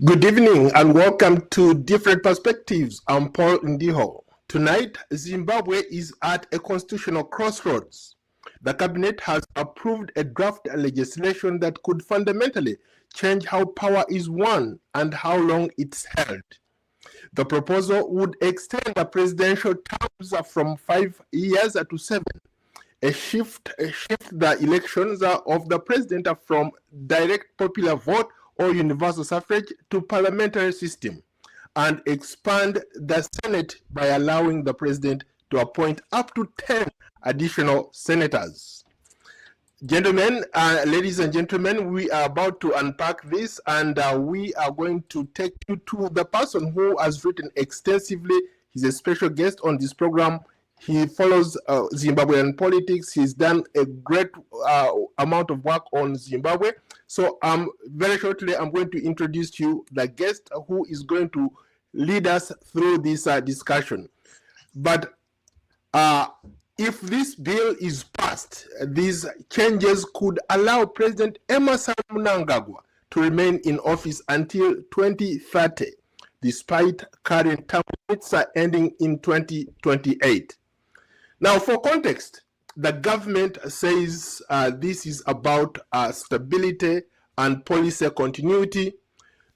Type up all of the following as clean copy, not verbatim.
Good evening and welcome to Different Perspectives. I'm Paul Ndiho. Tonight, Zimbabwe is at a constitutional crossroads. The cabinet has approved a draft legislation that could fundamentally change how power is won and how long it's held. The proposal would extend the presidential terms from 5 years to 7. Shift the elections of the president from direct popular vote or universal suffrage to parliamentary system, and expand the Senate by allowing the president to appoint up to 10 additional senators. Gentlemen, ladies and gentlemen, we are about to unpack this, and we are going to take you to the person who has written extensively. He's a special guest on this program. He follows Zimbabwean politics. He's done a great amount of work on Zimbabwe. So very shortly, I'm going to introduce to you the guest who is going to lead us through this discussion. But if this bill is passed, these changes could allow President Mnangagwa to remain in office until 2030, despite current term limits ending in 2028. Now, for context, the government says this is about stability and policy continuity.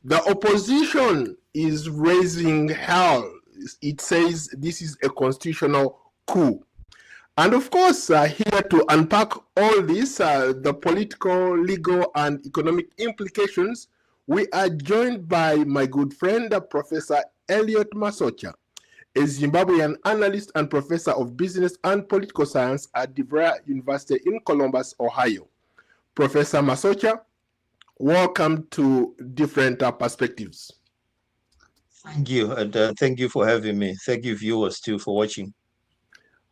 The opposition is raising hell. It says this is a constitutional coup. And of course, here to unpack all this, the political, legal, and economic implications, we are joined by my good friend, Professor Elliot Masocha, a Zimbabwean analyst and professor of business and political science at DeVry University in Columbus, Ohio. Professor Masocha, welcome to Different Perspectives. Thank you, and thank you for having me. Thank you, viewers, too, for watching.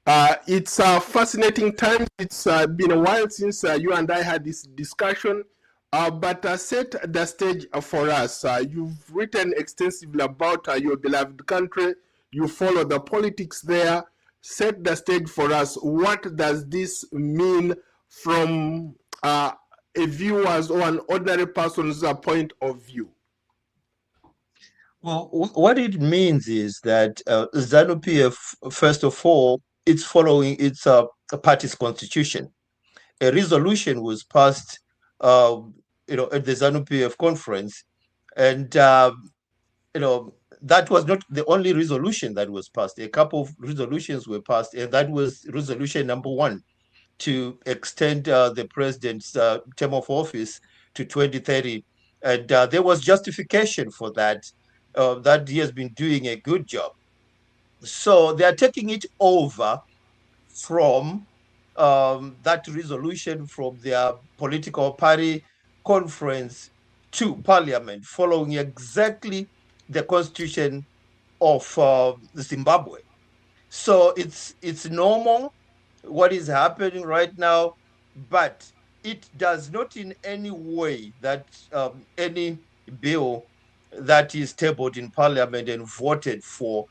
It's a fascinating time. It's been a while since you and I had this discussion, but set the stage for us. You've written extensively about your beloved country. You follow the politics there. Set the stage for us. What does this mean from a viewer's or an ordinary person's point of view? Well, what it means is that ZANU-PF, first of all, it's following its party's constitution. A resolution was passed, at the ZANU-PF conference, and that was not the only resolution that was passed. A couple of resolutions were passed, and that was resolution number 1 to extend the president's term of office to 2030. And there was justification for that, that he has been doing a good job. So they are taking it over from that resolution from their political party conference to parliament, following exactly the constitution of Zimbabwe. So it's normal what is happening right now, but it does not in any way that any bill that is tabled in parliament and voted for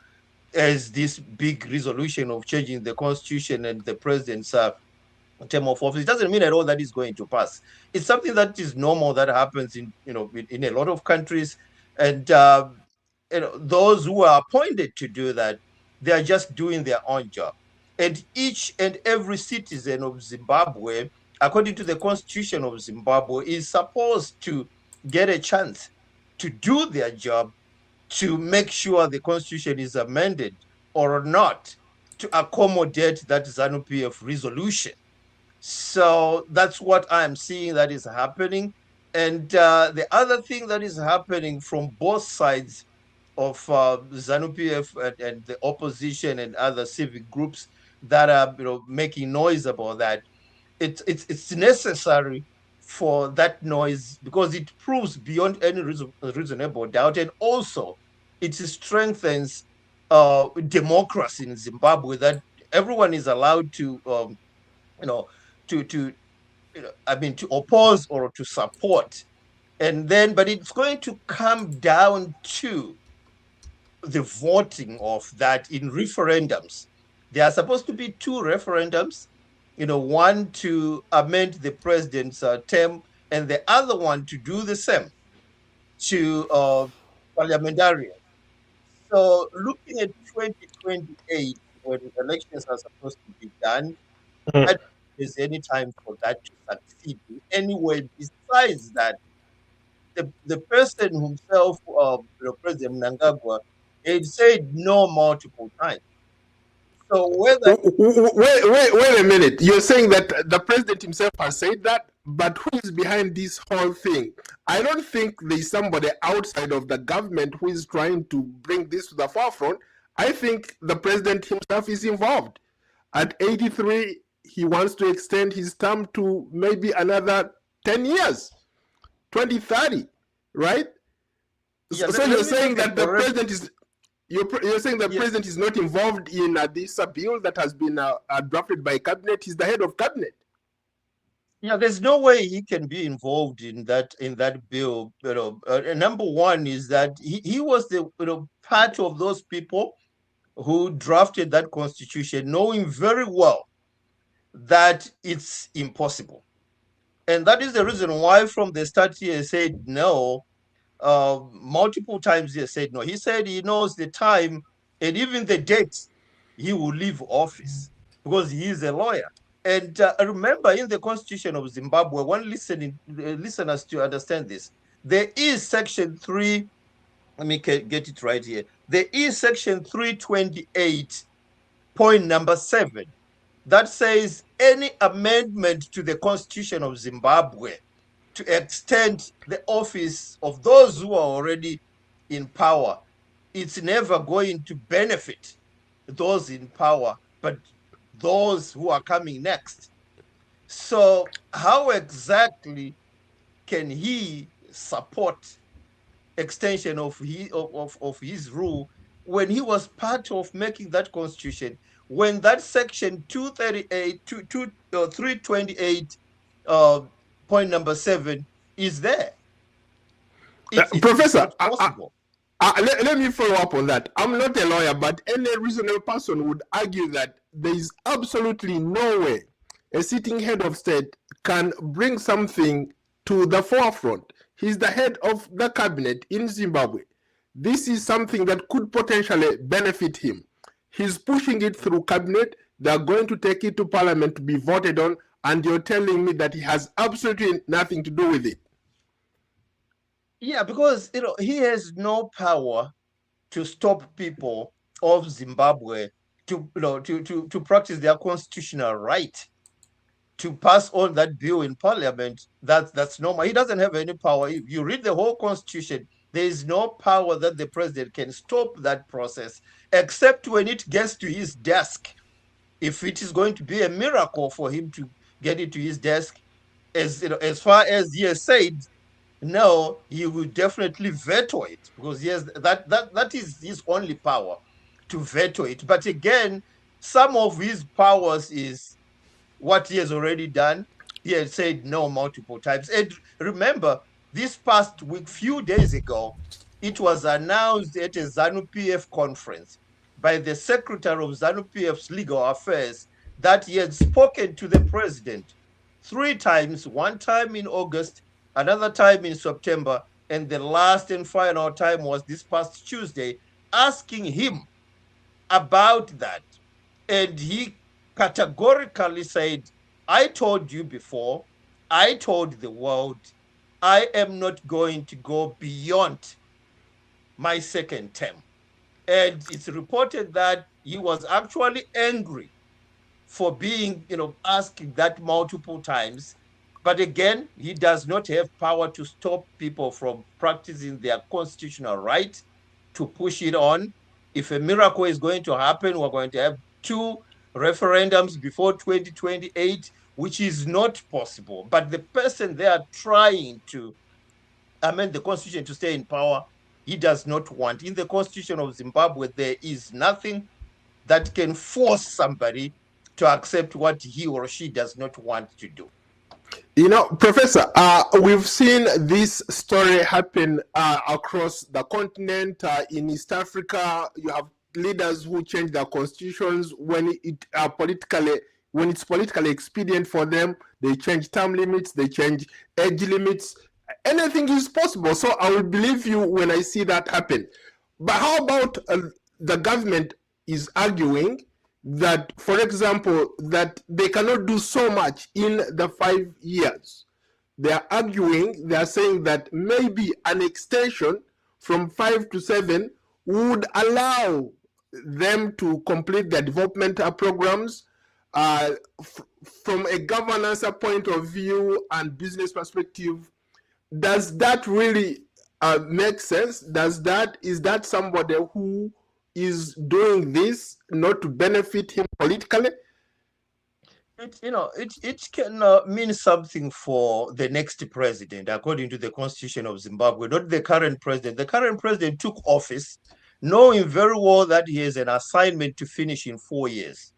as this big resolution of changing the constitution and the president's term of office, it doesn't mean at all that is going to pass. It's something that is normal, that happens in a lot of countries, and those who are appointed to do that, they are just doing their own job. And each and every citizen of Zimbabwe, according to the constitution of Zimbabwe, is supposed to get a chance to do their job, to make sure the constitution is amended or not, to accommodate that ZANU-PF resolution. So that's what I'm seeing that is happening. And the other thing that is happening from both sides of ZANU-PF and the opposition and other civic groups that are making noise about that, it's necessary for that noise, because it proves beyond any reasonable doubt, and also it strengthens democracy in Zimbabwe, that everyone is allowed to to oppose or to support, and then but it's going to come down to the voting of that in referendums. There are supposed to be 2 referendums, one to amend the president's term and the other one to do the same. to parliamentarians. So looking at 2028, when elections are supposed to be done, I don't think there's any time for that to succeed in any way besides that the person himself, President Mnangagwa, had said no multiple times. So whether Wait a minute. You're saying that the president himself has said that, but who is behind this whole thing? I don't think there's somebody outside of the government who is trying to bring this to the forefront. I think the president himself is involved. At 83, he wants to extend his term to maybe another 10 years, 2030, right? Yeah, So you're saying that the correct. president is you're saying the Yeah. president is not involved in this bill that has been drafted by cabinet. He's the head of cabinet. Yeah, there's no way he can be involved in that bill. Number one is that he was the part of those people who drafted that constitution, knowing very well that it's impossible, and that is the reason why from the start he has said no. Multiple times he has said no. He said he knows the time and even the date he will leave office because he is a lawyer. And remember, in the Constitution of Zimbabwe, one listeners to understand this, there is Section 3. Let me get it right here. There is Section 328, point number 7, that says any amendment to the Constitution of Zimbabwe to extend the office of those who are already in power, it's never going to benefit those in power, but those who are coming next. So how exactly can he support extension of his rule when he was part of making that constitution, when that section 328 point number 7 is there? Professor, It's not possible. let me follow up on that. I'm not a lawyer, but any reasonable person would argue that there is absolutely no way a sitting head of state can bring something to the forefront. He's the head of the cabinet in Zimbabwe. This is something that could potentially benefit him. He's pushing it through cabinet. They're going to take it to parliament to be voted on, and you're telling me that he has absolutely nothing to do with it. Yeah, because he has no power to stop people of Zimbabwe to practice their constitutional right to pass on that bill in parliament. That's normal. He doesn't have any power. If you read the whole constitution, there is no power that the president can stop that process, except when it gets to his desk. If it is going to be a miracle for him to get it to his desk, as far as he has said, no, he will definitely veto it, because that is his only power, to veto it. But again, some of his powers is what he has already done. He has said no multiple times. And remember, this past week, few days ago, it was announced at a ZANU-PF conference by the secretary of ZANU-PF's legal affairs that he had spoken to the president 3 times, one time in August, another time in September, and the last and final time was this past Tuesday, asking him about that. And he categorically said, I told you before, I told the world, I am not going to go beyond my second term. And it's reported that he was actually angry for being, asking that multiple times. But again, he does not have power to stop people from practicing their constitutional right to push it on. If a miracle is going to happen, we're going to have 2 referendums before 2028, which is not possible. But the person they are trying to amend the constitution to stay in power, he does not want. In the constitution of Zimbabwe, there is nothing that can force somebody to accept what he or she does not want to do. Professor, we've seen this story happen across the continent. In East Africa, you have leaders who change their constitutions when it's politically expedient for them. They change term limits, they change age limits. anything is possible. So I will believe you when I see that happen. But how about the government is arguing that, for example, that they cannot do so much in the 5 years. They are arguing, they are saying that maybe an extension from 5 to 7 would allow them to complete their development programs from a governance point of view and business perspective. Does that really make sense? Is that somebody who is doing this not to benefit him politically? It can mean something for the next president, according to the constitution of Zimbabwe, not the current president. The current president took office knowing very well that he has an assignment to finish in 4 years.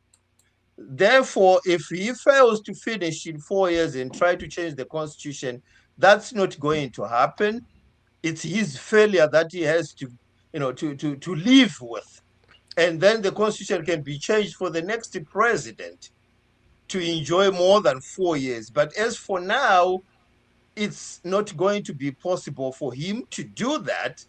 Therefore, if he fails to finish in 4 years and try to change the constitution, that's not going to happen. It's his failure that he has to live with. And then the constitution can be changed for the next president to enjoy more than 4 years. But as for now, it's not going to be possible for him to do that,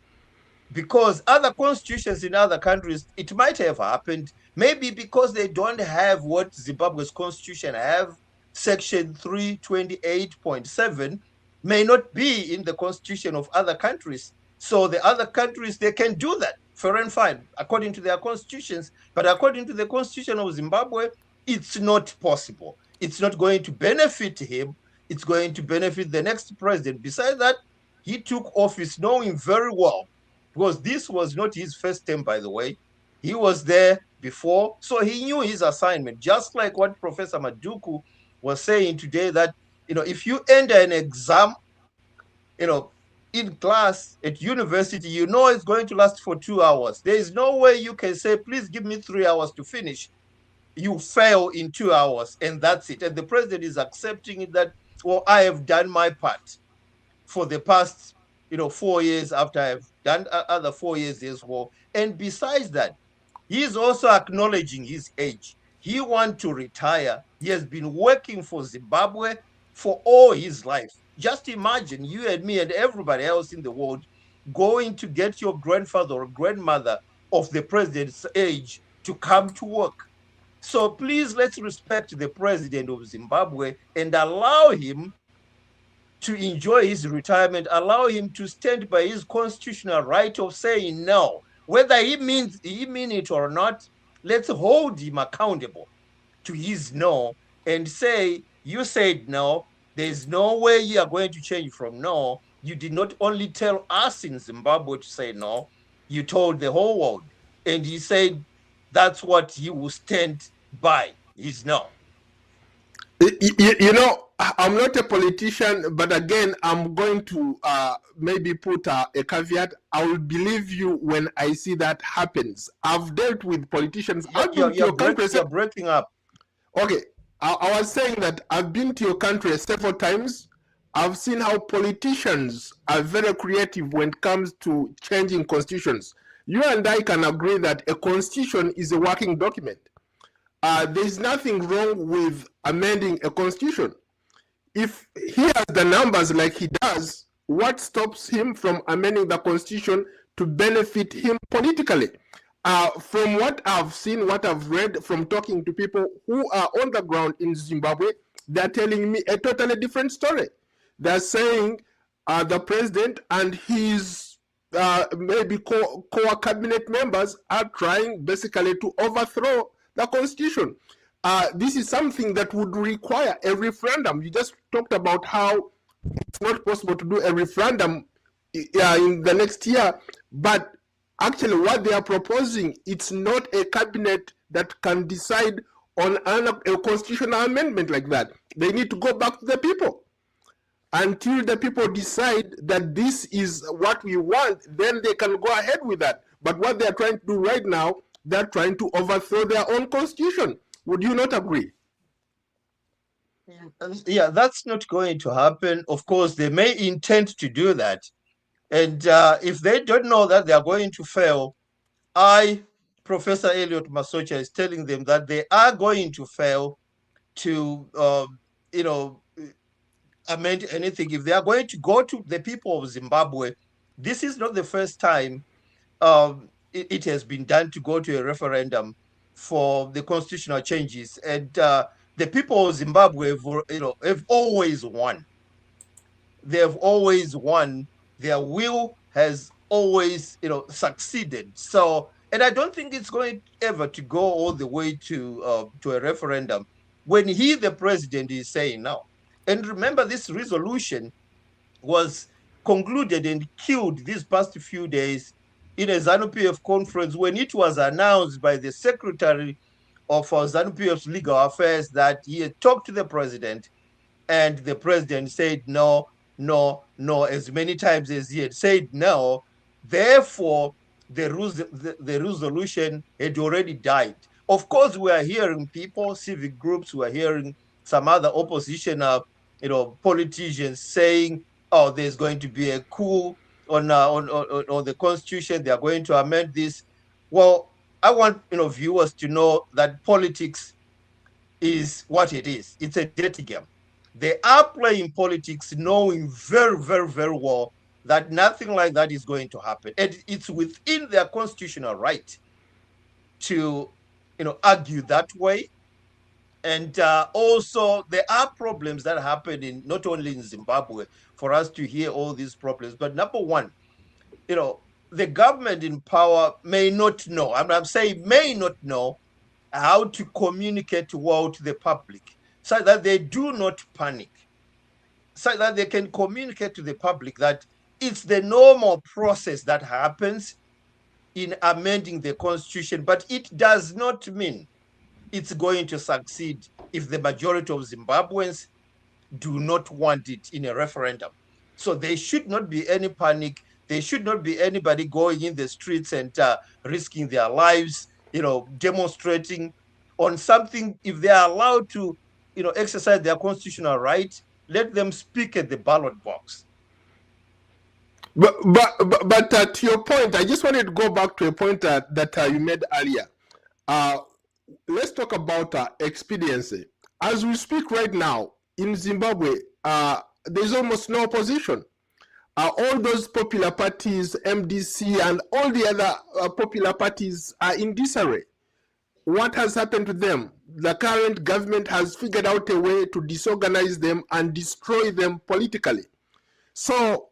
because other constitutions in other countries, it might have happened, maybe because they don't have what Zimbabwe's constitution have. Section 328.7 may not be in the constitution of other countries. So the other countries, they can do that, fair and fine, according to their constitutions. But according to the constitution of Zimbabwe, it's not possible. It's not going to benefit him. It's going to benefit the next president. Besides that, he took office knowing very well, because this was not his first term, by the way. He was there before, so he knew his assignment. Just like what Professor Maduku was saying today, that if you enter an exam, in class at university, it's going to last for 2 hours. There is no way you can say, please give me 3 hours to finish. You fail in 2 hours, and that's it. And the president is accepting it that, well, I have done my part for the past 4 years, after I've done other 4 years as well. And besides that, he's also acknowledging his age. He wants to retire. He has been working for Zimbabwe for all his life. Just imagine you and me and everybody else in the world going to get your grandfather or grandmother of the president's age to come to work. So please, let's respect the president of Zimbabwe and allow him to enjoy his retirement, allow him to stand by his constitutional right of saying no. Whether he mean it or not, let's hold him accountable to his no and say, you said no, there's no way you are going to change from no. You did not only tell us in Zimbabwe to say no, you told the whole world. And he said that's what he will stand by, his no. I'm not a politician, but again, I'm going to maybe put a caveat. I will believe you when I see that happens. I've dealt with politicians. You're breaking up. Okay, I was saying that I've been to your country several times. I've seen how politicians are very creative when it comes to changing constitutions. You and I can agree that a constitution is a working document. There's nothing wrong with amending a constitution. If he has the numbers like he does, what stops him from amending the constitution to benefit him politically? From what I've seen, what I've read, from talking to people who are on the ground in Zimbabwe, they're telling me a totally different story. They're saying the president and his maybe core cabinet members are trying basically to overthrow the constitution. This is something that would require a referendum. You just talked about how it's not possible to do a referendum in the next year, but actually what they are proposing, it's not a cabinet that can decide on a constitutional amendment like that. They need to go back to the people. Until the people decide that this is what we want, then they can go ahead with that. But what they're trying to do right now, they're trying to overthrow their own constitution. Would you not agree? Yeah, that's not going to happen. Of course, they may intend to do that. And if they don't know that they are going to fail, Professor Elliot Masocha, is telling them that they are going to fail to, amend anything, if they are going to go to the people of Zimbabwe, this is not the first time it has been done to go to a referendum for the constitutional changes. And the people of Zimbabwe have always won. They have always won. Their will has always, succeeded. So, and I don't think it's going ever to go all the way to a referendum when he, the president, is saying no. And remember, this resolution was concluded and killed these past few days in a ZANU-PF conference when it was announced by the secretary of ZANU-PF's legal affairs that he had talked to the president, and the president said no, no, no, as many times as he had said no. Therefore, the resolution had already died. Of course, we are hearing people, civic groups, we are hearing some other opposition, politicians saying, "Oh, there's going to be a coup on the constitution. They are going to amend this." Well, I want viewers to know that politics is what it is. It's a dirty game. They are playing politics knowing very, very, very well that nothing like that is going to happen. And it's within their constitutional right to, argue that way. And also, there are problems that happen not only in Zimbabwe for us to hear all these problems. But number one, the government in power may not know, I'm saying may not know how to communicate well to the public so that they do not panic, so that they can communicate to the public that it's the normal process that happens in amending the constitution, but it does not mean it's going to succeed if the majority of Zimbabweans do not want it in a referendum. So there should not be any panic. There should not be anybody going in the streets and risking their lives, demonstrating on something. If they are allowed to, exercise their constitutional right, let them speak at the ballot box. But to your point, I just wanted to go back to a point that you made earlier. Let's talk about expediency. As we speak right now in Zimbabwe, there's almost no opposition. All those popular parties, MDC and all the other popular parties are in disarray. What has happened to them? The current government has figured out a way to disorganize them and destroy them politically. So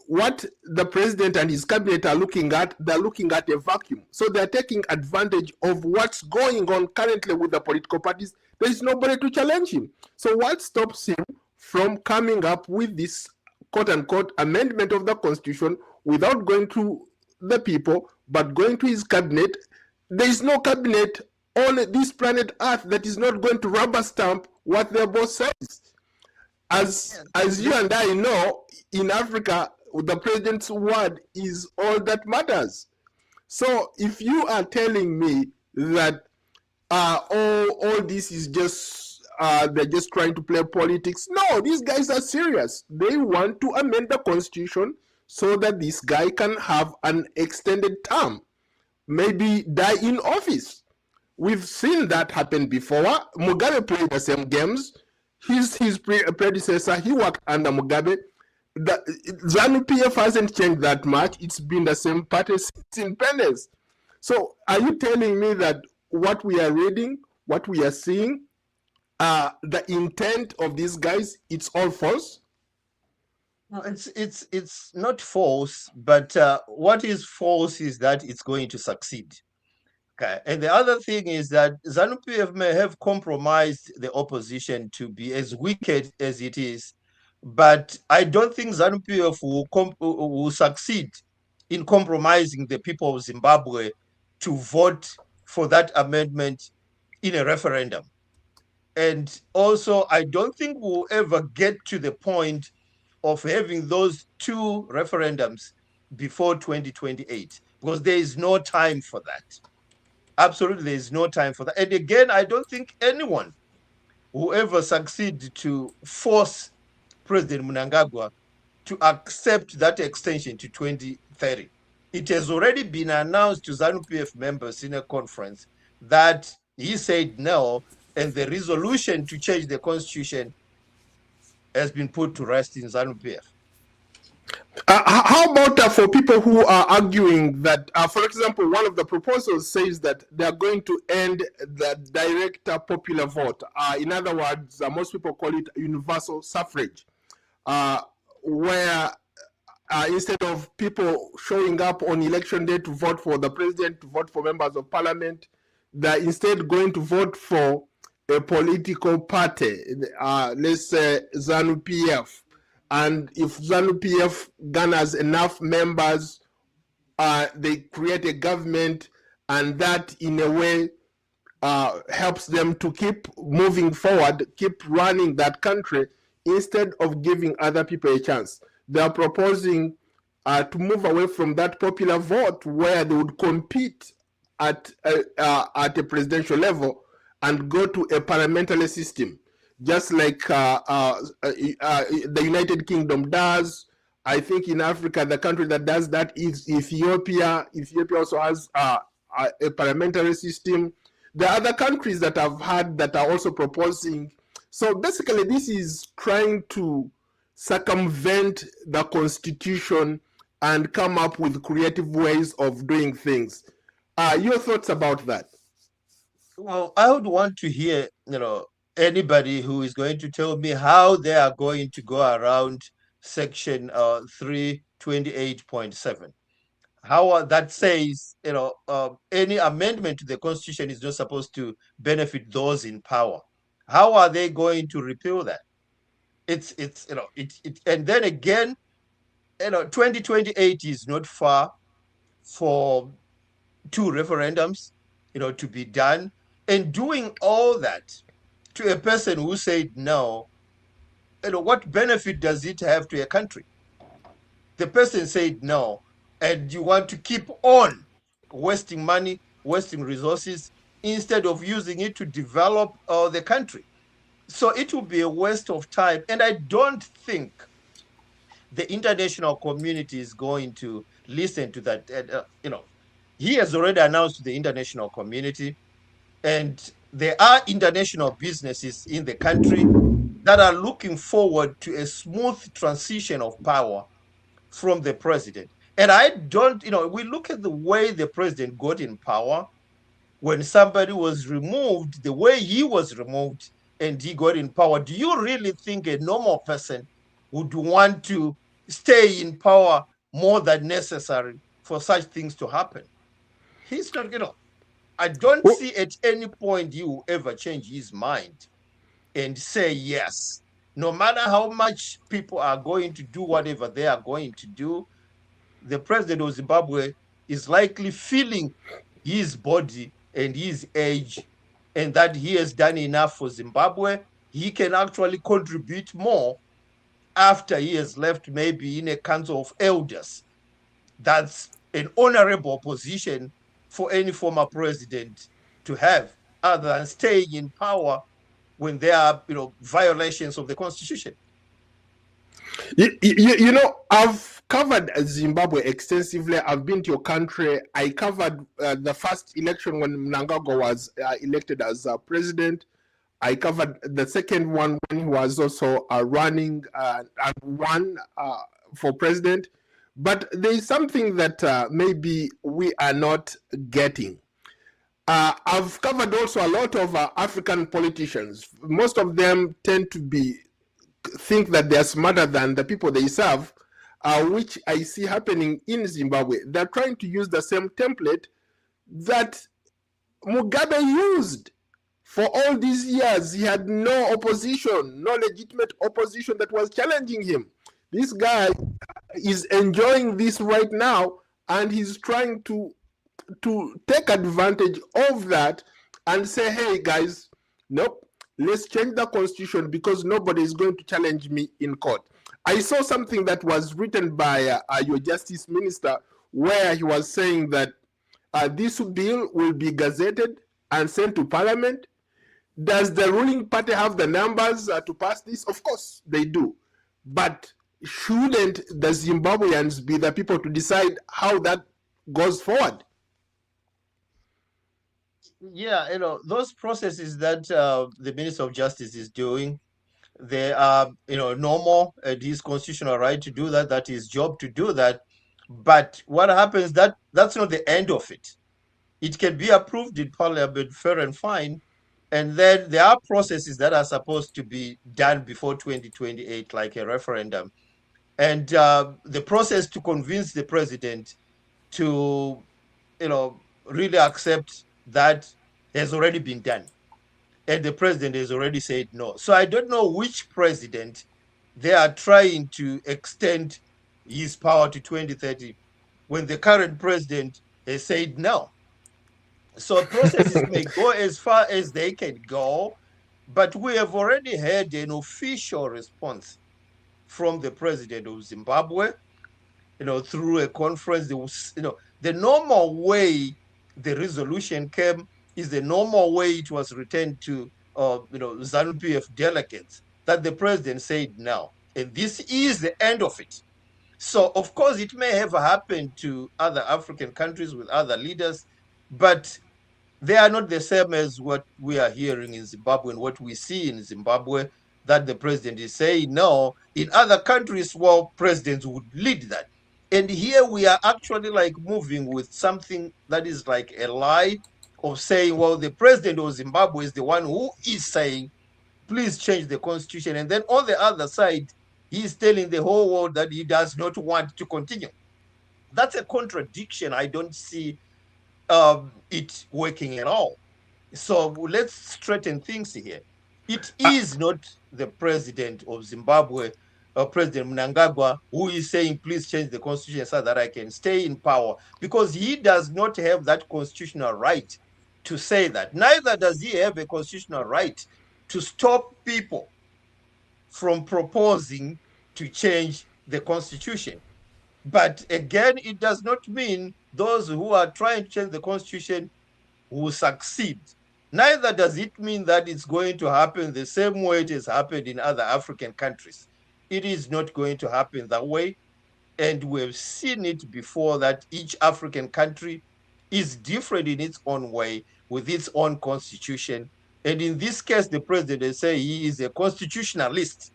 what the president and his cabinet are looking at, they're looking at a vacuum. So they're taking advantage of what's going on currently with the political parties. There is nobody to challenge him. So what stops him from coming up with this quote-unquote amendment of the constitution without going to the people, but going to his cabinet? There is no cabinet on this planet Earth that is not going to rubber stamp what their boss says. As you and I know, in Africa, the president's word is all that matters. So if you are telling me that all this is just they're just trying to play politics, no, these guys are serious. They want to amend the constitution so that this guy can have an extended term, maybe die in office. We've seen that happen before. Mugabe played the same games. His predecessor, he worked under Mugabe. The ZANU-PF hasn't changed that much. It's been the same party since independence. So are you telling me that what we are reading, what we are seeing, the intent of these guys, it's all false? No, it's not false, but what is false is that it's going to succeed. Okay. And the other thing is that ZANU-PF may have compromised the opposition to be as wicked as it is, but I don't think ZANU-PF will succeed in compromising the people of Zimbabwe to vote for that amendment in a referendum. And also, I don't think we'll ever get to the point of having those two referendums before 2028, because there is no time for that. Absolutely, there is no time for that. And again, I don't think anyone will ever succeed to force President Mnangagwa to accept that extension to 2030. It has already been announced to ZANU-PF members in a conference that he said no, and the resolution to change the constitution has been put to rest in ZANU-PF. How about for people who are arguing that, for example, one of the proposals says that they are going to end the direct popular vote. In other words, most people call it universal suffrage, where instead of people showing up on election day to vote for the president, to vote for members of parliament, they're instead going to vote for a political party, let's say ZANU-PF. And if ZANU-PF garners enough members, they create a government, and that in a way helps them to keep moving forward, keep running that country, instead of giving other people a chance. They are proposing to move away from that popular vote where they would compete at a presidential level and go to a parliamentary system, just like the United Kingdom does. I think in Africa, the country that does that is Ethiopia. Ethiopia also has a parliamentary system. There are other countries that have had that are also proposing. So basically, this is trying to circumvent the constitution and come up with creative ways of doing things. Your thoughts about that? Well, I would want to hear, anybody who is going to tell me how they are going to go around section 328.7. How that says, any amendment to the constitution is not supposed to benefit those in power. How are they going to repeal that? And then again, 2028 is not far for two referendums, to be done. And doing all that to a person who said no, what benefit does it have to a country? The person said no, and you want to keep on wasting money, wasting resources, instead of using it to develop the country. So it will be a waste of time. And I don't think the international community is going to listen to that. He has already announced to the international community, and there are international businesses in the country that are looking forward to a smooth transition of power from the president. And I don't, we look at the way the president got in power. When somebody was removed, the way he was removed and he got in power, do you really think a normal person would want to stay in power more than necessary for such things to happen? He's not, I don't see at any point he will ever change his mind and say yes. No matter how much people are going to do whatever they are going to do, the president of Zimbabwe is likely feeling his body and his age, and that he has done enough for Zimbabwe. He can actually contribute more after he has left, maybe in a council of elders. That's an honorable position for any former president to have, other than staying in power when there are, violations of the constitution. I've covered Zimbabwe extensively. I've been to your country. I covered the first election when Mnangagwa was elected as president. I covered the second one when he was also running and won for president. But there is something that maybe we are not getting. I've covered also a lot of African politicians. Most of them tend to think that they are smarter than the people they serve, which I see happening in Zimbabwe. They're trying to use the same template that Mugabe used for all these years. He had no opposition, no legitimate opposition that was challenging him. This guy is enjoying this right now, and he's trying to take advantage of that and say, hey guys, nope, let's change the constitution because nobody is going to challenge me in court. I saw something that was written by your justice minister, where he was saying that this bill will be gazetted and sent to parliament. Does the ruling party have the numbers to pass this? Of course they do. But shouldn't the Zimbabweans be the people to decide how that goes forward? Yeah, those processes that the Minister of Justice is doing, They are, normal and his constitutional right to do that. That is his job to do that. But what happens, that's not the end of it. It can be approved in parliament, fair and fine. And then there are processes that are supposed to be done before 2028, like a referendum. And the process to convince the president to, really accept that has already been done. And the president has already said no. So I don't know which president they are trying to extend his power to 2030 when the current president has said no. So processes may go as far as they can go, but we have already had an official response from the president of Zimbabwe, through a conference. There was, the normal way the resolution came is the normal way it was returned to, ZANU-PF delegates, that the president said no. And this is the end of it. So, of course, it may have happened to other African countries with other leaders, but they are not the same as what we are hearing in Zimbabwe and what we see in Zimbabwe, that the president is saying no. In other countries, well, presidents would lead that. And here we are actually like moving with something that is like a lie of saying, well, the president of Zimbabwe is the one who is saying, please change the constitution. And then on the other side, he's telling the whole world that he does not want to continue. That's a contradiction. I don't see it working at all. So let's straighten things here. It is not the president of Zimbabwe, President Mnangagwa, who is saying, please change the constitution so that I can stay in power, because he does not have that constitutional right to say that. Neither does he have a constitutional right to stop people from proposing to change the constitution. But again, it does not mean those who are trying to change the constitution will succeed. Neither does it mean that it's going to happen the same way it has happened in other African countries. It is not going to happen that way. And we've seen it before, that each African country is different in its own way with its own constitution. And in this case, the president, they say he is a constitutionalist.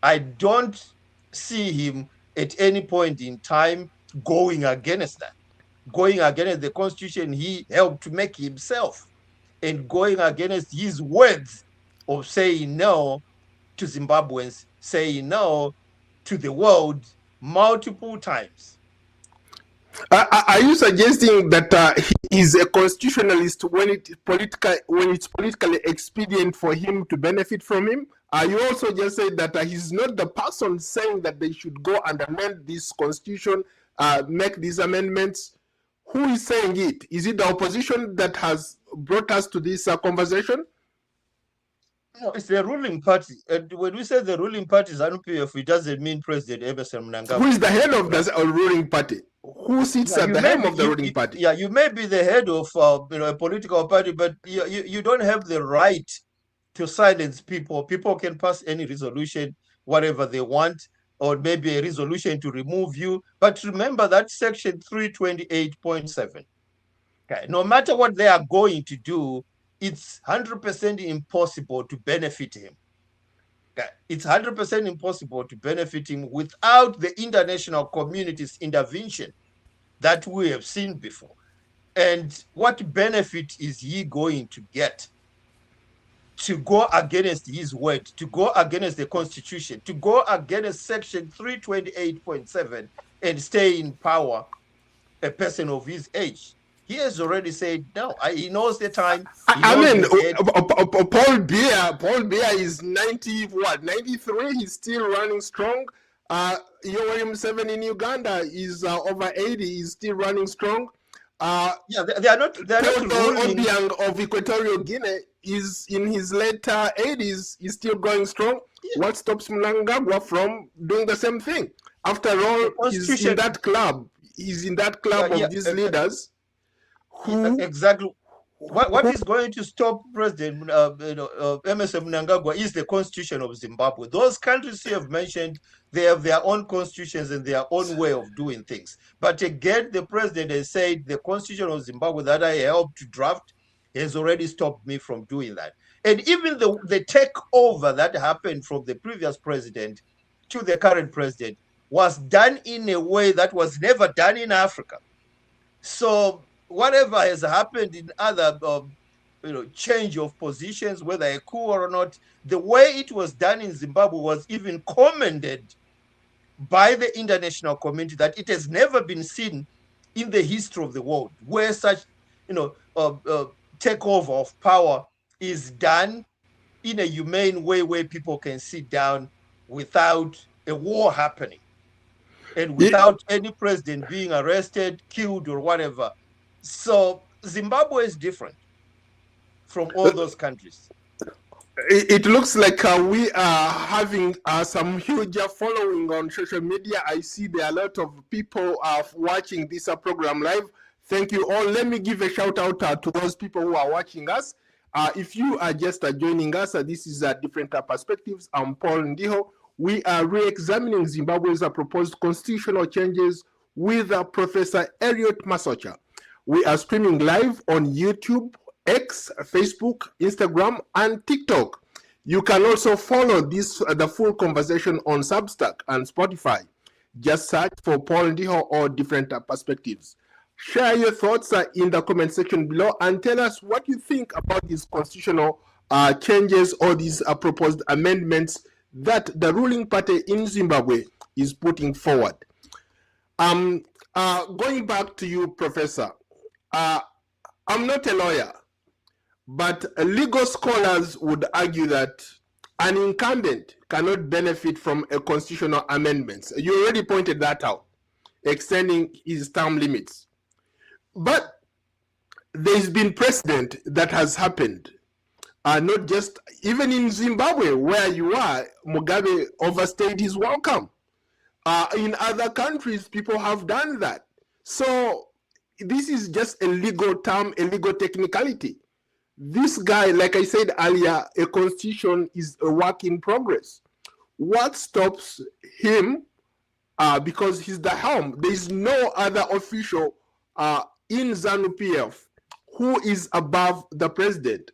I don't see him at any point in time going against that, going against the constitution he helped to make himself, and going against his words of saying no to Zimbabweans, saying no to the world multiple times. Are you suggesting that he is a constitutionalist when it's politically expedient for him to benefit from him? Are you also just saying that he's not the person saying that they should go and amend this constitution, make these amendments? Who is saying it? Is it the opposition that has brought us to this conversation? No, it's the ruling party. And when we say the ruling party is ZANU-PF, it doesn't mean President Emerson Mnangagwa. Who is the head of the ruling party? Who sits at the helm of the ruling party? Yeah, you may be the head of a political party, but you don't have the right to silence people. People can pass any resolution, whatever they want, or maybe a resolution to remove you. But remember that section 328.7. Okay, no matter what they are going to do, it's 100% impossible to benefit him. Okay, it's 100% impossible to benefit him without the international community's intervention that we have seen before. And what benefit is he going to get to go against his word, to go against the Constitution, to go against section 328.7 and stay in power, a person of his age? He has already said no. He knows the time. Paul Biya is 93. He's still running strong. Yoweri Museveni in Uganda is over 80. He's still running strong. Yeah, they are not. Obiang of Equatorial Guinea is in his late 80s. He's still going strong. Yeah. What stops Mnangagwa from doing the same thing? After all, he's in that club. He's in that club of these leaders. Exactly. What is going to stop President Emerson Mnangagwa is the constitution of Zimbabwe. Those countries you have mentioned, they have their own constitutions and their own way of doing things. But again, the president has said the constitution of Zimbabwe that I helped to draft has already stopped me from doing that. And even the takeover that happened from the previous president to the current president was done in a way that was never done in Africa. So whatever has happened in other change of positions, whether a coup or not, the way it was done in Zimbabwe was even commended by the international community, that it has never been seen in the history of the world where such takeover of power is done in a humane way, where people can sit down without a war happening and without any president being arrested, killed, or whatever. So Zimbabwe is different from all those countries. It looks like we are having some huge following on social media. I see there are a lot of people watching this program live. Thank you all. Let me give a shout out to those people who are watching us. If you are just joining us, this is Different Perspectives. I'm Paul Ndiho. We are re-examining Zimbabwe's proposed constitutional changes with Professor Elliot Masocha. We are streaming live on YouTube, X, Facebook, Instagram, and TikTok. You can also follow the full conversation on Substack and Spotify. Just search for Paul Ndiho or Different Perspectives. Share your thoughts in the comment section below and tell us what you think about these constitutional changes or these proposed amendments that the ruling party in Zimbabwe is putting forward. Going back to you, Professor, I'm not a lawyer, but legal scholars would argue that an incumbent cannot benefit from a constitutional amendment. You already pointed that out, extending his term limits. But there's been precedent that has happened, not just even in Zimbabwe, where you are, Mugabe overstayed his welcome. In other countries, people have done that. So this is just a legal term, a legal technicality. This guy, like I said earlier, a constitution is a work in progress. What stops him, because he's the helm, there is no other official in ZANU-PF who is above the president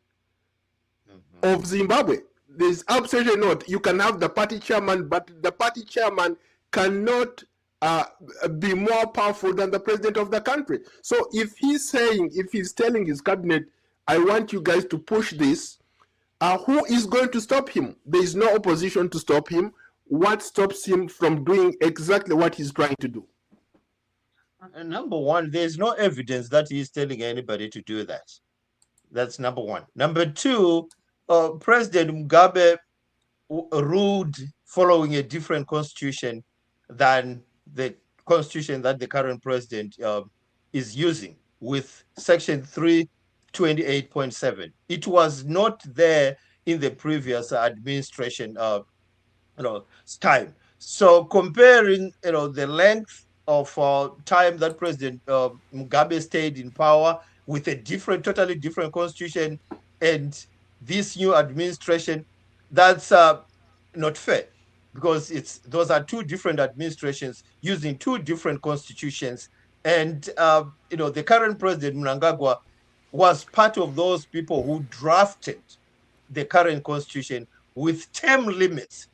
of Zimbabwe. There's absolutely not. You can have the party chairman, but the party chairman cannot be more powerful than the president of the country. So if he's telling his cabinet, I want you guys to push this, who is going to stop him? There is no opposition to stop him. What stops him from doing exactly what he's trying to do? Number one, there's no evidence that he's telling anybody to do that. That's number one. Number two, President Mugabe ruled following a different constitution than the constitution that the current president is using, with Section 328.7. It was not there in the previous administration time. So comparing the length of time that President Mugabe stayed in power with a totally different constitution and this new administration, that's not fair, because those are two different administrations using two different constitutions. And the current President Mnangagwa was part of those people who drafted the current constitution with term limits.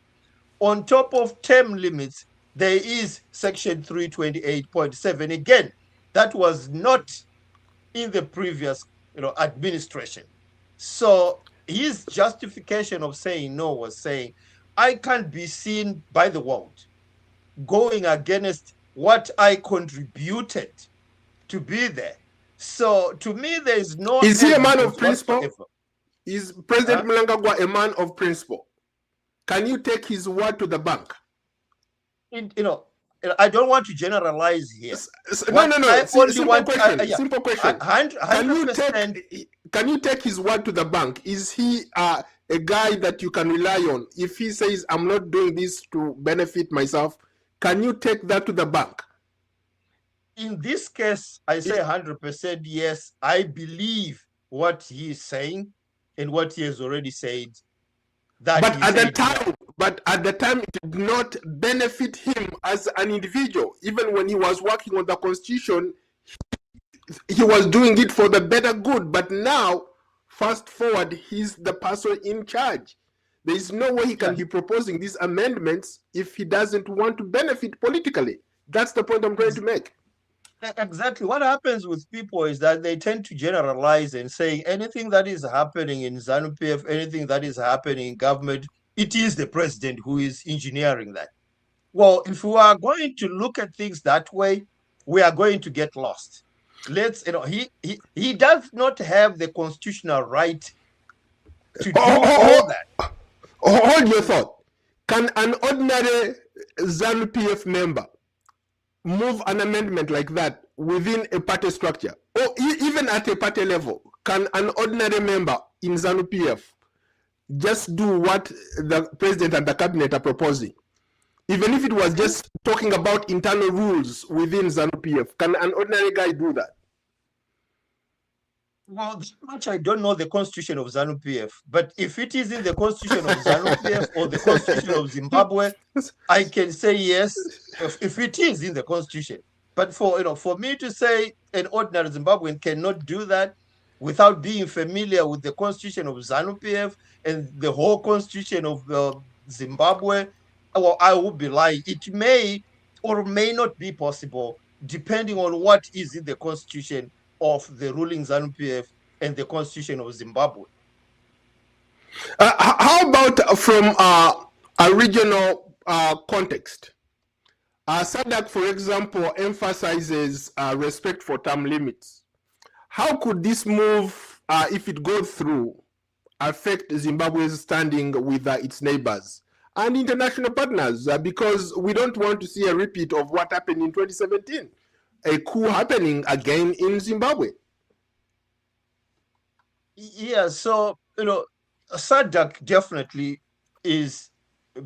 On top of term limits, there is Section 328.7. Again, that was not in the previous administration. So his justification of saying no was saying, I can't be seen by the world going against what I contributed to be there. So to me, there is no... Is he a man of principle? Is President Mnangagwa a man of principle? Can you take his word to the bank? I don't want to generalize here. No. Simple question. Can you take his word to the bank? Is he a guy that you can rely on? If he says, I'm not doing this to benefit myself, can you take that to the bank? In this case, I say 100% yes. I believe what he is saying and what he has already said. But at the time, it did not benefit him as an individual. Even when he was working on the constitution, he was doing it for the better good. But now, fast forward, he's the person in charge. There is no way he can be proposing these amendments if he doesn't want to benefit politically. That's the point I'm trying to make. Exactly. What happens with people is that they tend to generalize and say anything that is happening in ZANU-PF, anything that is happening in government, it is the president who is engineering that. Well, if we are going to look at things that way, we are going to get lost. He does not have the constitutional right to do all that. Hold your thought. Can an ordinary ZANU-PF member move an amendment like that within a party structure, or even at a party level? Can an ordinary member in ZANU-PF just do what the president and the cabinet are proposing? Even if it was just talking about internal rules within ZANU-PF, can an ordinary guy do that? Well, this much I don't know the constitution of ZANU-PF, but if it is in the constitution of ZANU-PF or the constitution of Zimbabwe, I can say yes, if it is in the constitution. But for me to say an ordinary Zimbabwean cannot do that without being familiar with the constitution of ZANU-PF and the whole constitution of Zimbabwe, well, I would be lying. It may or may not be possible, depending on what is in the constitution of the ruling ZANU-PF and the constitution of Zimbabwe. How about from a regional context? SADC, for example, emphasizes respect for term limits. How could this move, if it goes through, affect Zimbabwe's standing with its neighbors and international partners? Because we don't want to see a repeat of what happened in 2017. A coup happening again in Zimbabwe. Yeah, so, SADC definitely is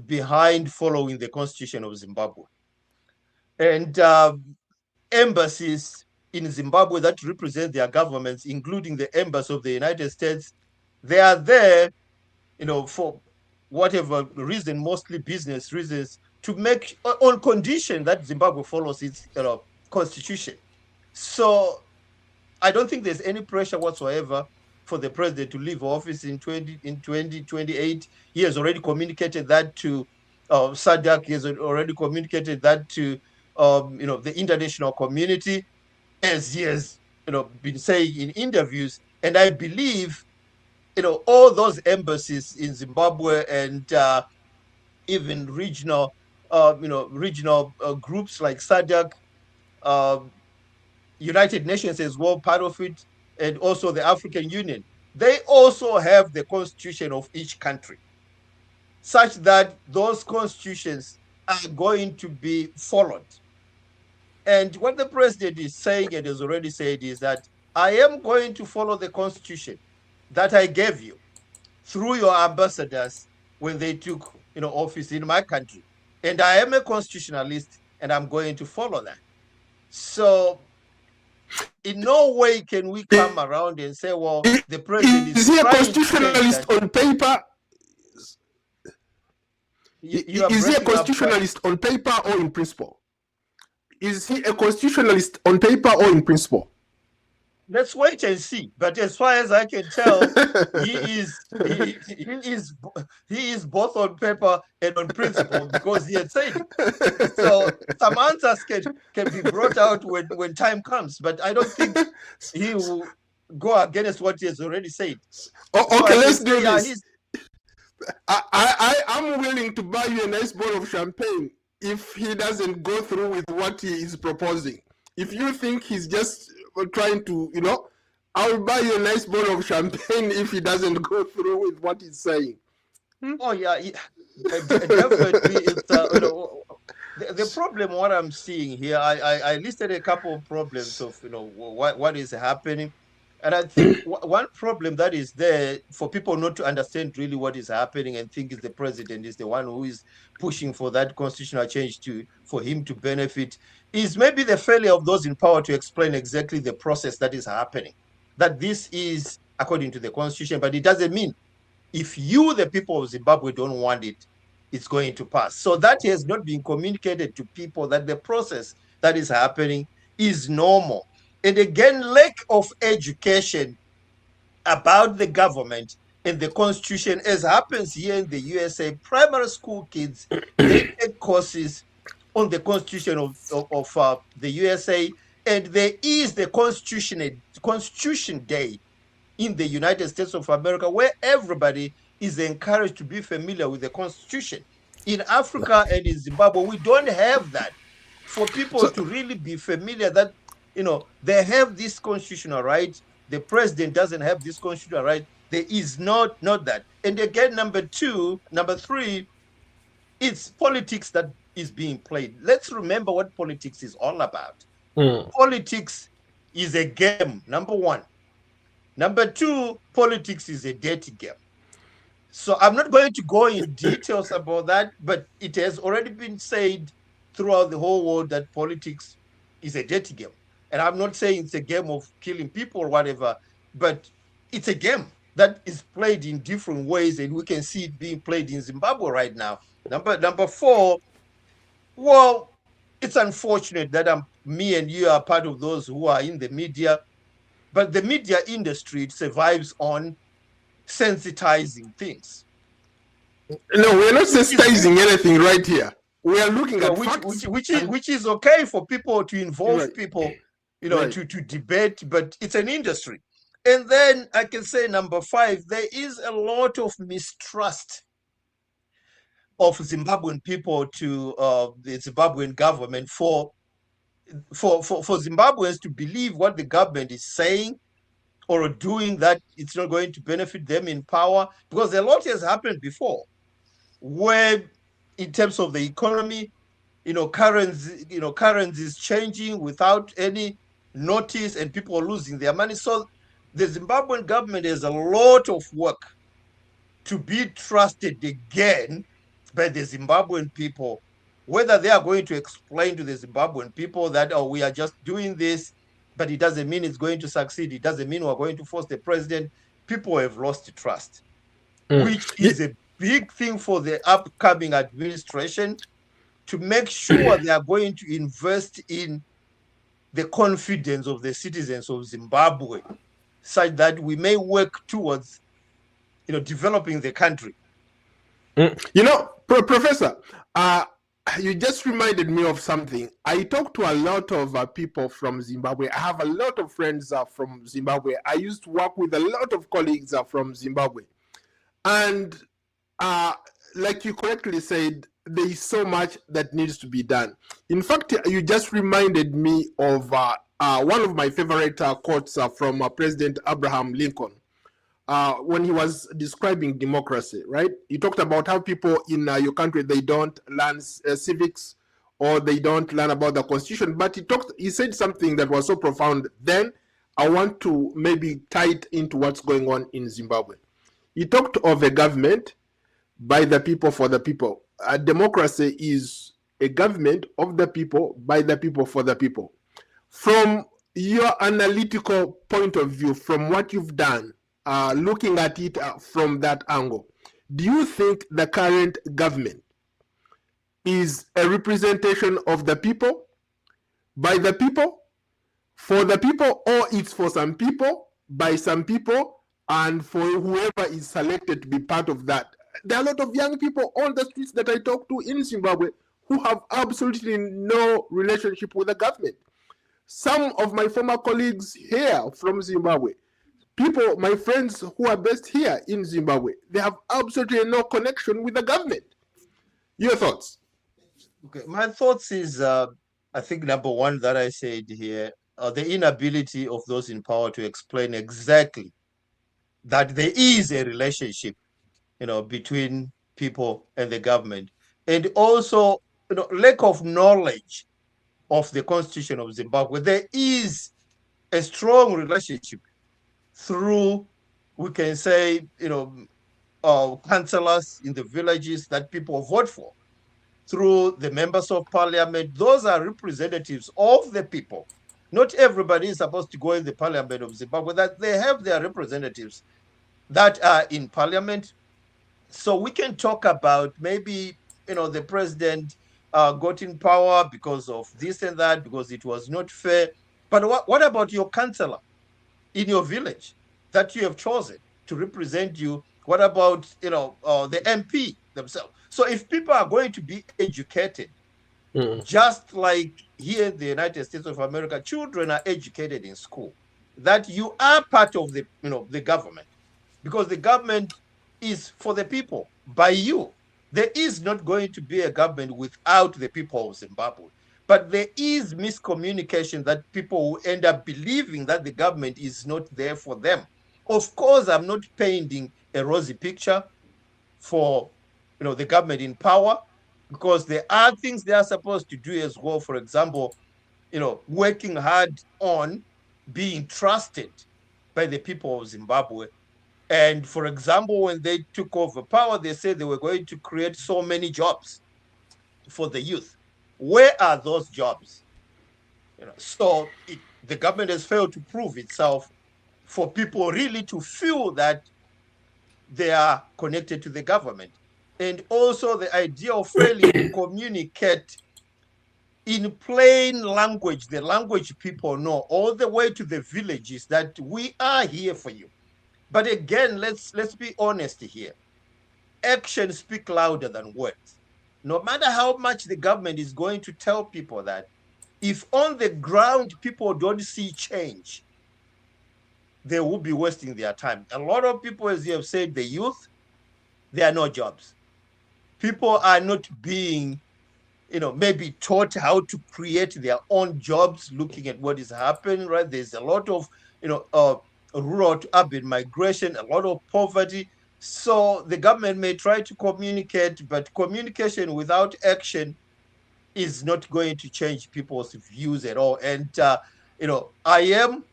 behind following the constitution of Zimbabwe. And embassies in Zimbabwe that represent their governments, including the embassy of the United States, they are there, for whatever reason, mostly business reasons, to make, on condition that Zimbabwe follows its constitution. So I don't think there's any pressure whatsoever for the president to leave office in 2028. He has already communicated that to SADC. He has already communicated that to the international community, as he has been saying in interviews. And I believe all those embassies in Zimbabwe and even regional groups like SADC, United Nations as well, part of it, and also the African Union, they also have the constitution of each country, such that those constitutions are going to be followed. And what the president is saying and has already said is that I am going to follow the constitution that I gave you through your ambassadors when they took office in my country. And I am a constitutionalist and I'm going to follow that. So in no way can we come around and say, well, the president is he a constitutionalist on paper? Is he a constitutionalist on paper or in principle? Is he a constitutionalist on paper or in principle? Let's wait and see. But as far as I can tell, he is both on paper and on principle, because he had said it. So some answers can be brought out when time comes, but I don't think he will go against what he has already said. Okay, let's do this. I'm willing to buy you a nice bottle of champagne if he doesn't go through with what he is proposing. If you think he's just trying to, I'll buy you a nice bottle of champagne if he doesn't go through with what he's saying. Oh yeah, definitely. It's the problem. What I'm seeing here, I listed a couple of problems of what is happening, and I think one problem that is there for people not to understand really what is happening and think is the president is the one who is pushing for that constitutional change for him to benefit, is maybe the failure of those in power to explain exactly the process that is happening. That this is according to the constitution, but it doesn't mean if you, the people of Zimbabwe, don't want it, it's going to pass. So that has not been communicated to people, that the process that is happening is normal. And again, lack of education about the government and the constitution, as happens here in the USA. Primary school kids, they take courses on the constitution of the USA, and there is the Constitution Day in the United States of America, where everybody is encouraged to be familiar with the Constitution. In Africa and in Zimbabwe, we don't have that. For people to really be familiar that, they have this constitutional right, the president doesn't have this constitutional right. There is not that. And again, number three, it's politics that is being played. Let's remember what politics is all about. Politics is a game, number one. Number two, politics is a dirty game. So I'm not going to go in details about that, but it has already been said throughout the whole world that politics is a dirty game. And I'm not saying it's a game of killing people or whatever, but it's a game that is played in different ways, and we can see it being played in Zimbabwe right now. Number four, well, it's unfortunate that me and you are part of those who are in the media, but the media industry survives on sensitizing things. No, we're not sensitizing anything right here. We are looking at facts, which is okay for people to involve people, to debate, but it's an industry. And then I can say number five, there is a lot of mistrust of Zimbabwean people to the Zimbabwean government for Zimbabweans to believe what the government is saying or doing, that it's not going to benefit them in power, because a lot has happened before, where in terms of the economy, currency is changing without any notice and people are losing their money. So the Zimbabwean government has a lot of work to be trusted again by the Zimbabwean people, whether they are going to explain to the Zimbabwean people that, we are just doing this, but it doesn't mean it's going to succeed. It doesn't mean we're going to force the president. People have lost trust, which is a big thing for the upcoming administration, to make sure they are going to invest in the confidence of the citizens of Zimbabwe, such that we may work towards, developing the country. Professor, you just reminded me of something. I talk to a lot of people from Zimbabwe. I have a lot of friends from Zimbabwe. I used to work with a lot of colleagues from Zimbabwe. And like you correctly said, there is so much that needs to be done. In fact, you just reminded me of one of my favorite quotes from President Abraham Lincoln. When he was describing democracy, right? He talked about how people in your country, they don't learn civics, or they don't learn about the constitution. But he said something that was so profound. Then I want to maybe tie it into what's going on in Zimbabwe. He talked of a government by the people, for the people. A democracy is a government of the people, by the people, for the people. From your analytical point of view, from what you've done, looking at it from that angle, do you think the current government is a representation of the people, by the people, for the people, or it's for some people, by some people, and for whoever is selected to be part of that? There are a lot of young people on the streets that I talk to in Zimbabwe who have absolutely no relationship with the government. Some of my former colleagues here from Zimbabwe, people, my friends who are based here in Zimbabwe, they have absolutely no connection with the government. Your thoughts? Okay, my thoughts is, I think number one that I said here, the inability of those in power to explain exactly that there is a relationship, between people and the government, and also, lack of knowledge of the Constitution of Zimbabwe. There is a strong relationship through, we can say, councillors in the villages that people vote for, through the members of parliament. Those are representatives of the people. Not everybody is supposed to go in the parliament of Zimbabwe, that they have their representatives that are in parliament. So we can talk about maybe, the president got in power because of this and that, because it was not fair. But what about your councillor in your village? that you have chosen to represent you? What about, the MP themselves? So if people are going to be educated, just like here in the United States of America, children are educated in school, that you are part of the government, because the government is for the people, by you. There is not going to be a government without the people of Zimbabwe. But there is miscommunication that people will end up believing that the government is not there for them. Of course, I'm not painting a rosy picture for the government in power, because there are things they are supposed to do as well. For example, working hard on being trusted by the people of Zimbabwe. And for example, when they took over power, they said they were going to create so many jobs for the youth. Where are those jobs? So the government has failed to prove itself for people really to feel that they are connected to the government. And also the idea of failing to communicate in plain language, the language people know, all the way to the villages, that we are here for you. But again, let's be honest here. Actions speak louder than words. No matter how much the government is going to tell people that, if on the ground people don't see change, they will be wasting their time. A lot of people, as you have said, the youth, there are no jobs. People are not being, maybe taught how to create their own jobs, looking at what is happening, right? There's a lot of, rural to urban migration, a lot of poverty. So the government may try to communicate, but communication without action is not going to change people's views at all. And, I am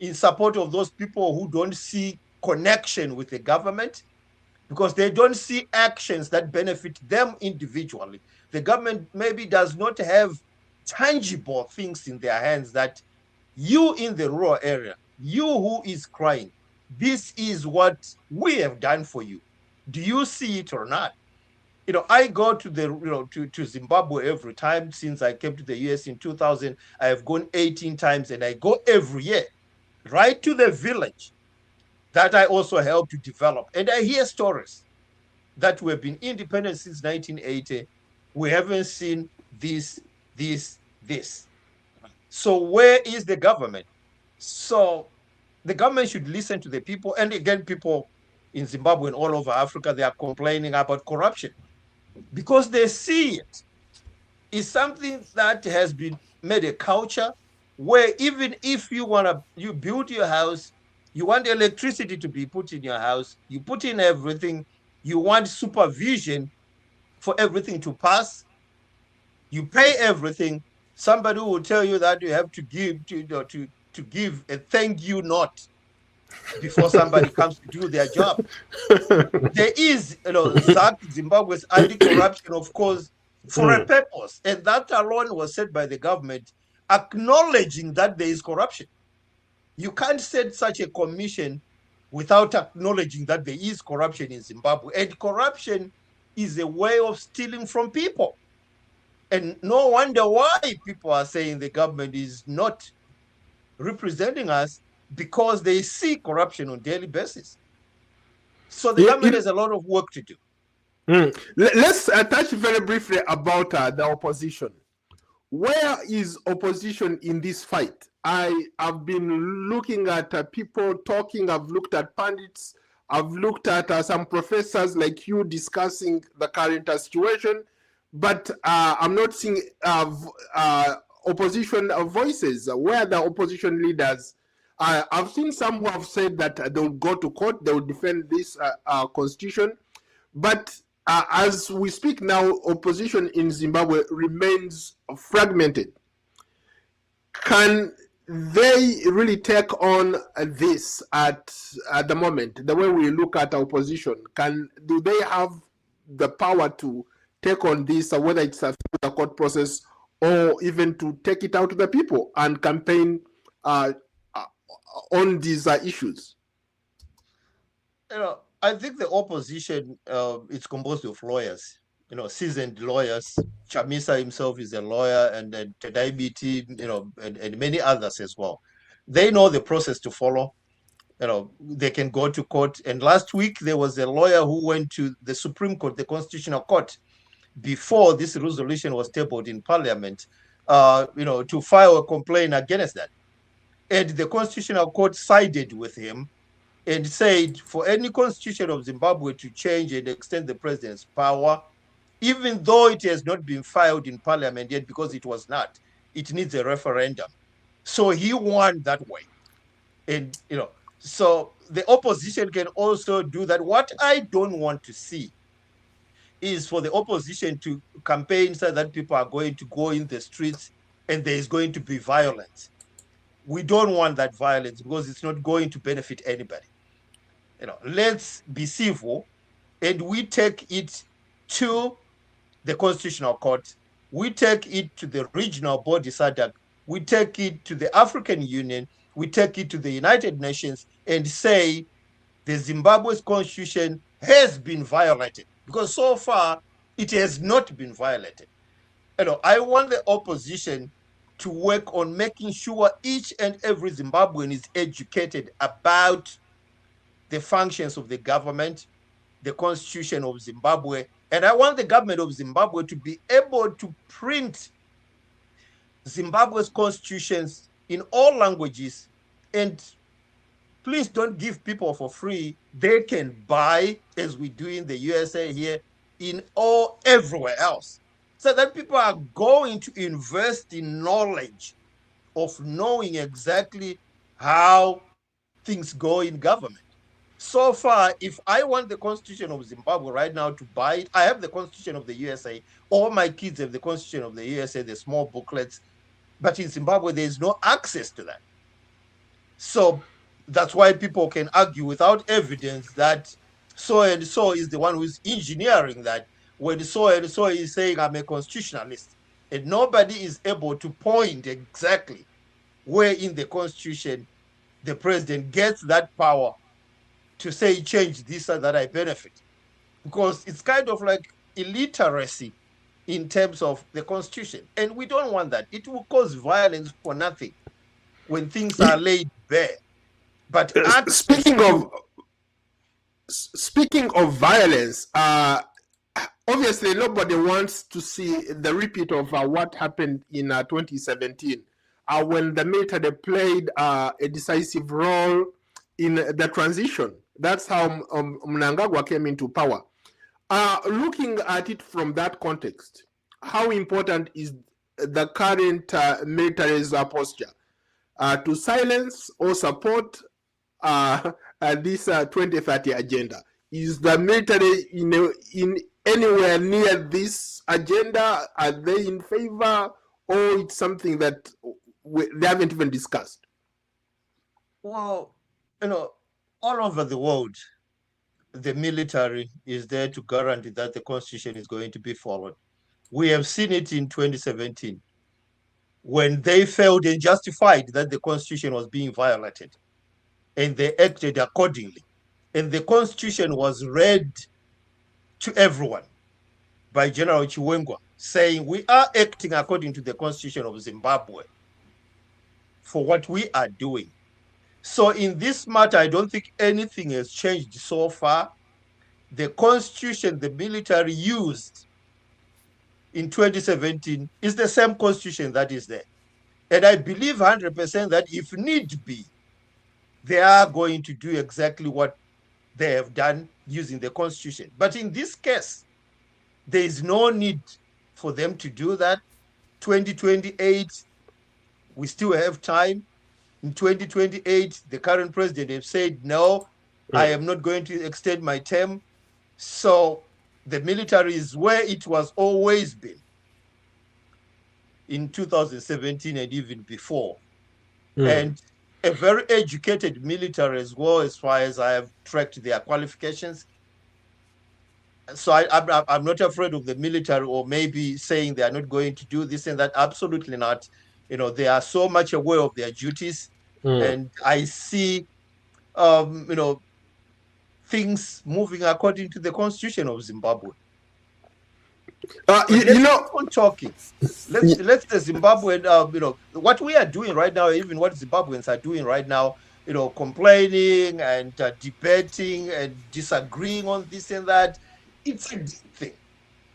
in support of those people who don't see connection with the government, because they don't see actions that benefit them individually. The government maybe does not have tangible things in their hands that you in the rural area, you who is crying, this is what we have done for you. Do you see it or not? I go to to Zimbabwe every time since I came to the US in 2000. I have gone 18 times, and I go every year, right to the village that I also helped to develop. And I hear stories that we've been independent since 1980. We haven't seen this. So where is the government? So the government should listen to the people. And again, people in Zimbabwe and all over Africa, they are complaining about corruption because they see it. It's something that has been made a culture where even if you build your house, you want electricity to be put in your house, you put in everything, you want supervision for everything to pass, you pay everything. Somebody will tell you that you have to give a thank you note before somebody comes to do their job. There is, Zimbabwe's anti-corruption, of course, for a purpose, and that alone was set by the government, acknowledging that there is corruption. You can't set such a commission without acknowledging that there is corruption in Zimbabwe, and corruption is a way of stealing from people. And no wonder why people are saying the government is not representing us, because they see corruption on a daily basis. So the government has a lot of work to do. Let's touch very briefly about the opposition. Where is opposition in this fight? I have been looking at people talking. I've looked at pundits. I've looked at some professors like you discussing the current situation, but I'm not seeing opposition voices. Where are the opposition leaders? I've seen some who have said that they'll go to court, they will defend this constitution, but as we speak now, opposition in Zimbabwe remains fragmented. Can they really take on this at the moment? The way we look at opposition, do they have the power to take on this, whether it's through the court process or even to take it out to the people and campaign on these issues? I think the opposition is composed of lawyers, seasoned lawyers. Chamisa himself is a lawyer, and then Tadaibiti, and many others as well. They know the process to follow. they can go to court. And last week, there was a lawyer who went to the Supreme Court, the Constitutional Court, before this resolution was tabled in Parliament, to file a complaint against that. And the Constitutional Court sided with him and said for any constitution of Zimbabwe to change and extend the president's power, even though it has not been filed in Parliament yet, because it was not, it needs a referendum. So he won that way. And, so the opposition can also do that. What I don't want to see is for the opposition to campaign so that people are going to go in the streets and there is going to be violence. We don't want that violence because it's not going to benefit anybody. Let's be civil, and we take it to the Constitutional Court. We take it to the regional body SADC. We take it to the African Union. We take it to the United Nations and say the Zimbabwe's constitution has been violated, because so far it has not been violated. I want the opposition to work on making sure each and every Zimbabwean is educated about the functions of the government, the constitution of Zimbabwe. And I want the government of Zimbabwe to be able to print Zimbabwe's constitutions in all languages. And please don't give people for free. They can buy, as we do in the USA here, everywhere else. So that people are going to invest in knowledge of knowing exactly how things go in government. So far, if I want the Constitution of Zimbabwe right now to buy it, I have the Constitution of the USA. All my kids have the Constitution of the USA, the small booklets. But in Zimbabwe, there is no access to that. So that's why people can argue without evidence that so and so is the one who is engineering that, when so and so is saying I'm a constitutionalist. And nobody is able to point exactly where in the Constitution the president gets that power to say change this so that I benefit. Because it's kind of like illiteracy in terms of the Constitution. And we don't want that. It will cause violence for nothing when things are laid bare. But speaking of violence, obviously nobody wants to see the repeat of what happened in 2017 when the military played a decisive role in the transition. That's how Mnangagwa came into power. Looking at it from that context, how important is the current military's posture to silence or support this 2030 agenda? Is the military in anywhere near this agenda? Are they in favor, or it's something that they haven't even discussed? Well, all over the world, the military is there to guarantee that the Constitution is going to be followed. We have seen it in 2017 when they failed and justified that the Constitution was being violated, and they acted accordingly. And the Constitution was read to everyone by General Chiwenga, saying we are acting according to the Constitution of Zimbabwe for what we are doing. So in this matter, I don't think anything has changed so far. The Constitution the military used in 2017 is the same Constitution that is there. And I believe 100% that if need be, they are going to do exactly what they have done using the Constitution. But in this case, there is no need for them to do that. 2028, we still have time. In 2028, the current president has said, no, I am not going to extend my term. So the military is where it was always been in 2017 and even before. And a very educated military as well, as far as I have tracked their qualifications. So I'm not afraid of the military, or maybe saying they are not going to do this and that. Absolutely not. They are so much aware of their duties. And I see, things moving according to the Constitution of Zimbabwe. On talking. Let's the Zimbabwean, what we are doing right now, even what Zimbabweans are doing right now, complaining and debating and disagreeing on this and that. It's a deep thing.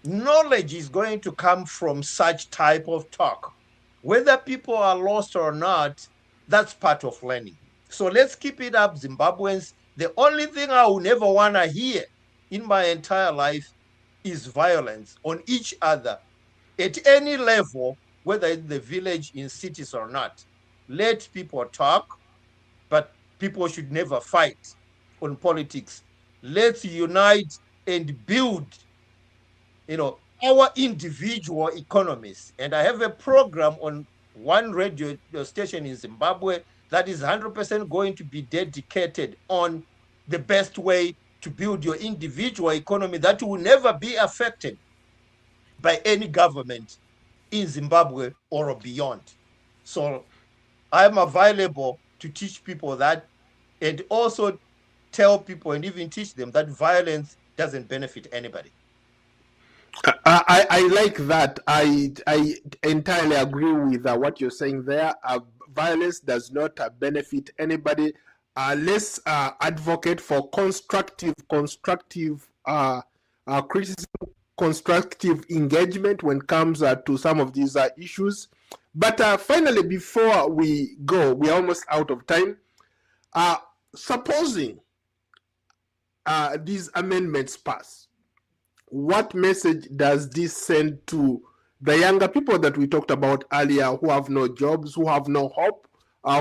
Knowledge is going to come from such type of talk. Whether people are lost or not, that's part of learning. So let's keep it up, Zimbabweans. The only thing I will never want to hear in my entire life is violence on each other at any level, whether in the village, in cities or not. Let people talk, but people should never fight on politics. Let's unite and build, our individual economies. And I have a program on one radio station in Zimbabwe that is 100% going to be dedicated on the best way to build your individual economy that will never be affected by any government in Zimbabwe or beyond. So I'm available to teach people that, and also tell people and even teach them that violence doesn't benefit anybody. I like that. I entirely agree with what you're saying there. Violence does not benefit anybody. Let's advocate for constructive criticism, constructive engagement when it comes to some of these issues. But finally, before we go, we're almost out of time. Supposing these amendments pass, what message does this send to the younger people that we talked about earlier, who have no jobs, who have no hope,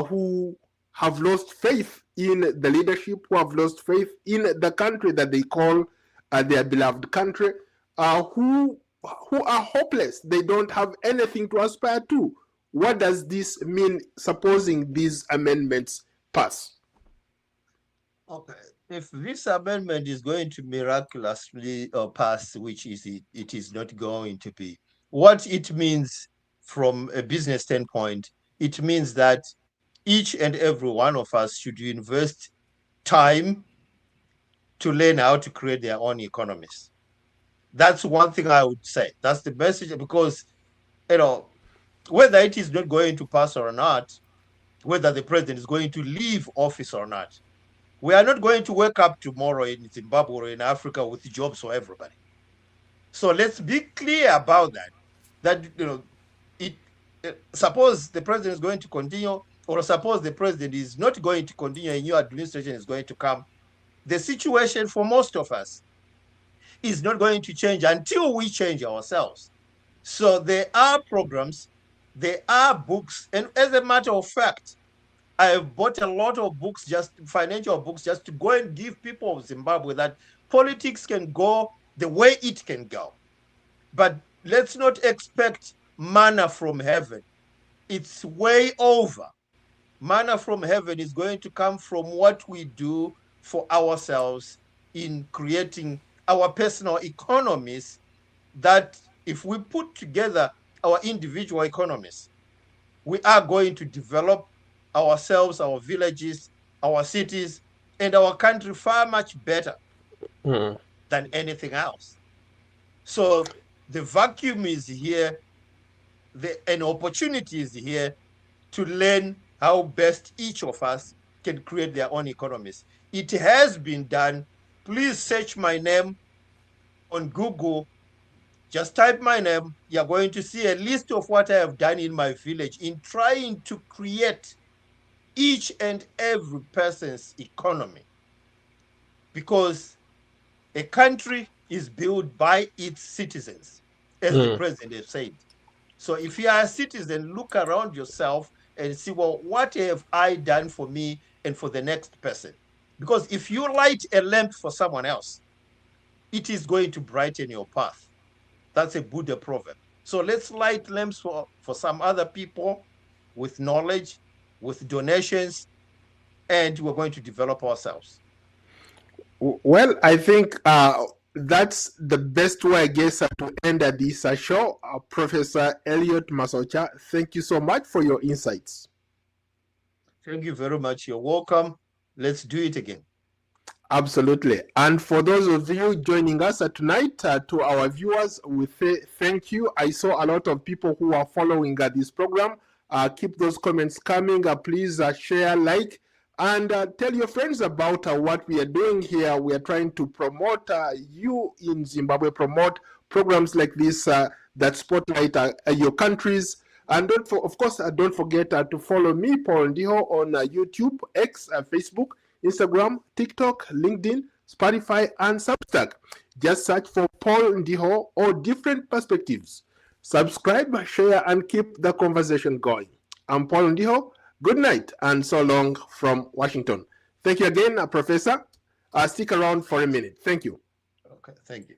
who have lost faith in the leadership, who have lost faith in the country that they call their beloved country, who are hopeless? They don't have anything to aspire to. What does this mean, supposing these amendments pass? Okay. If this amendment is going to miraculously pass, which it is not going to be, what it means from a business standpoint, it means that each and every one of us should invest time to learn how to create their own economies. That's one thing I would say. That's the message, because, whether it is not going to pass or not, whether the president is going to leave office or not, we are not going to wake up tomorrow in Zimbabwe or in Africa with jobs for everybody. So let's be clear about that, suppose the president is going to continue, or suppose the president is not going to continue, a new administration is going to come, the situation for most of us is not going to change until we change ourselves. So there are programs, there are books, and as a matter of fact, I have bought a lot of books, just financial books, just to go and give people of Zimbabwe that politics can go the way it can go. But let's not expect manna from heaven. It's way over. Manna from heaven is going to come from what we do for ourselves in creating our personal economies, that if we put together our individual economies, we are going to develop ourselves, our villages, our cities, and our country far much better than anything else. So the vacuum is here, an opportunity is here to learn how best each of us can create their own economies. It has been done. Please search my name on Google. Just type my name. You're going to see a list of what I have done in my village in trying to create each and every person's economy. Because a country is built by its citizens, as the president has said. So if you are a citizen, look around yourself and see, well, what have I done for me and for the next person? Because if you light a lamp for someone else, it is going to brighten your path. That's a Buddha proverb. So let's light lamps for some other people with knowledge, with donations, and we're going to develop ourselves. Well, I think that's the best way, I guess, to end this show. Professor Elliot Masocha, thank you so much for your insights. Thank you very much. You're welcome. Let's do it again. Absolutely. And for those of you joining us tonight, to our viewers, we say thank you. I saw a lot of people who are following this program. Keep those comments coming. Please share, like, And tell your friends about what we are doing here. We are trying to promote you in Zimbabwe, promote programs like this that spotlight your countries. And of course, don't forget to follow me, Paul Ndiho, on YouTube, X, Facebook, Instagram, TikTok, LinkedIn, Spotify, and Substack. Just search for Paul Ndiho or Different Perspectives. Subscribe, share, and keep the conversation going. I'm Paul Ndiho. Good night and so long from Washington. Thank you again, Professor. Stick around for a minute. Thank you. Okay, thank you.